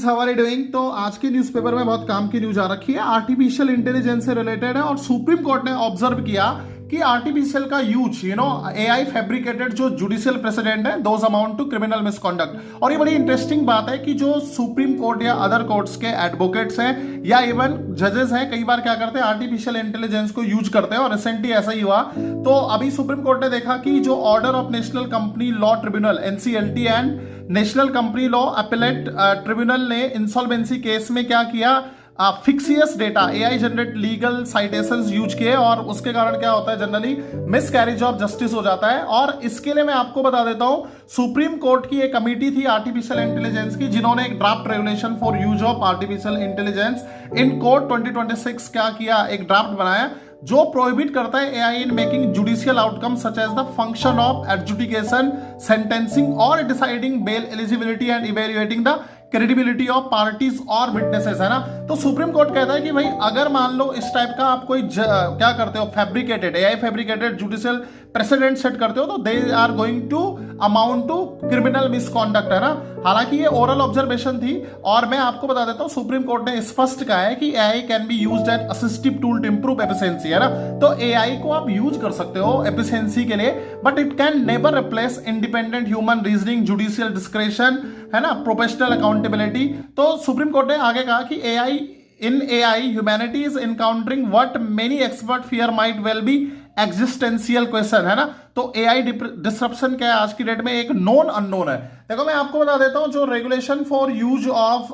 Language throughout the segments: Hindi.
Guys, how are you doing. तो आज की न्यूज़पेपर में बहुत काम की न्यूज आ रखी है, आर्टिफिशियल इंटेलिजेंस से रिलेटेड है। और सुप्रीम कोर्ट ने ऑब्जर्व किया कि आर्टिफिशियल का यूज एआई फैब्रिकेटेड जो जुडिशियल प्रेसिडेंट है those amount to criminal misconduct. और ये बड़ी इंटरेस्टिंग बात है कि जो सुप्रीम कोर्ट या अदर कोर्ट्स के एडवोकेट्स हैं या इवन जजेस हैं, कई बार क्या करते हैं, आर्टिफिशियल इंटेलिजेंस को यूज करते हैं। और रिसेंटली ऐसा ही हुआ। तो अभी सुप्रीम कोर्ट ने देखा कि जो order of national company law tribunal NCLT and national company law appellate tribunal ने इंसॉल्वेंसी केस में क्या किया, फिक्सियस data AI generate legal citations use किए। और उसके कारण क्या होता है, generally miss carriage of justice हो जाता है। और इसके लिए मैं आपको बता देता हूं, सुप्रीम कोर्ट की एक कमेटी थी आर्टिफिशियल इंटेलिजेंस की, जिन्होंने एक draft regulation for use of artificial intelligence in court 2026 क्या किया, एक ड्राफ्ट बनाया जो प्रोहिबिट करता है AI in making judicial outcome such as the function of adjudication, sentencing और deciding bail eligibility and evaluating the credibility of parties और विटनेसेस, है ना। तो सुप्रीम कोर्ट कहता है कि भाई अगर मान लो इस टाइप का आप कोई क्या करते हो, fabricated AI fabricated judicial precedent set करते हो, तो they are going to amount to criminal misconduct, है ना। हालांकि ये ओरल ऑब्जर्वेशन थी। और मैं आपको बता देता हूं, सुप्रीम कोर्ट ने स्पष्ट कहा है कि AI can be used as assistive tool to improve efficiency, है ना। तो एआई को आप यूज कर सकते हो एफिशिएंसी के लिए, but it can never replace independent human reasoning, judicial discretion, है ना, प्रोफेशनल अकाउंटेबिलिटी। तो सुप्रीम कोर्ट ने आगे कहा कि in AI humanity is encountering what many experts fear might well be existential question, है ना। तो AI डिसरप्शन क्या है आज की डेट में, एक नॉन अननोन है। देखो मैं आपको बता देता हूं, जो regulation for use of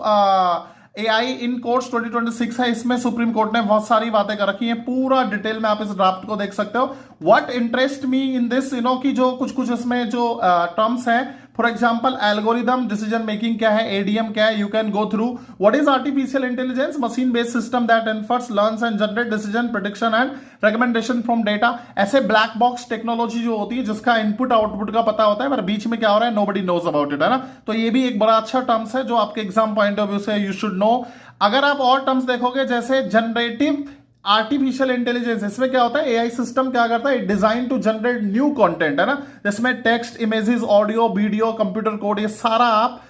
AI in courts 2026 है, इसमें सुप्रीम कोर्ट ने बहुत सारी बातें कर रखी हैं। पूरा डिटेल में आप इस ड्राफ्ट को देख सकते हो। What interest me in this, कि जो कुछ इसमें जो टर्म्स हैं, for example algorithm decision making क्या है, एडीएम क्या है, you can go through. What is artificial intelligence, machine based system that infers, learns and generate decision, prediction and recommendation from data. ऐसे ब्लैक बॉक्स टेक्नोलॉजी जो होती है, जिसका इनपुट आउटपुट का पता होता है, पर बीच में क्या हो रहा है नोबडी नोज अबाउट इट, है ना। तो ये भी एक बड़ा अच्छा टर्म्स है जो आपके एग्जाम पॉइंट ऑफ व्यू से यू शुड नो। अगर आप और टर्म्स देखोगे, जैसे जनरेटिव आर्टिफिशियल इंटेलिजेंस, इसमें क्या होता है, एआई सिस्टम क्या करता है, design to generate new content, है ना, जिसमें text, images, audio, video, computer code, ये सारा आप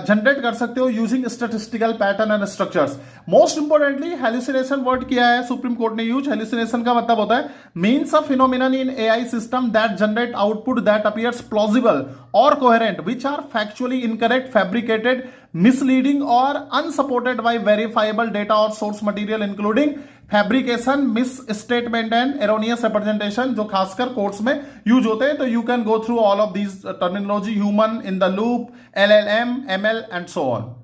जनरेट कर सकते हो using statistical pattern and structures. Most importantly hallucination word किया है सुप्रीम कोर्ट ने यूज। हेलुसिनेशन का मतलब होता है means of phenomenon in AI system that generate output that appears plausible और coherent which are factually incorrect, fabricated, misleading और अनसपोर्टेड बाय वेरीफाइबल डेटा और source material including fabrication, miss statement and erroneous representation, जो खासकर कोर्ट्स में यूज होते हैं। तो you can go through all of these terminology, human in the loop, LLM, ML and so on.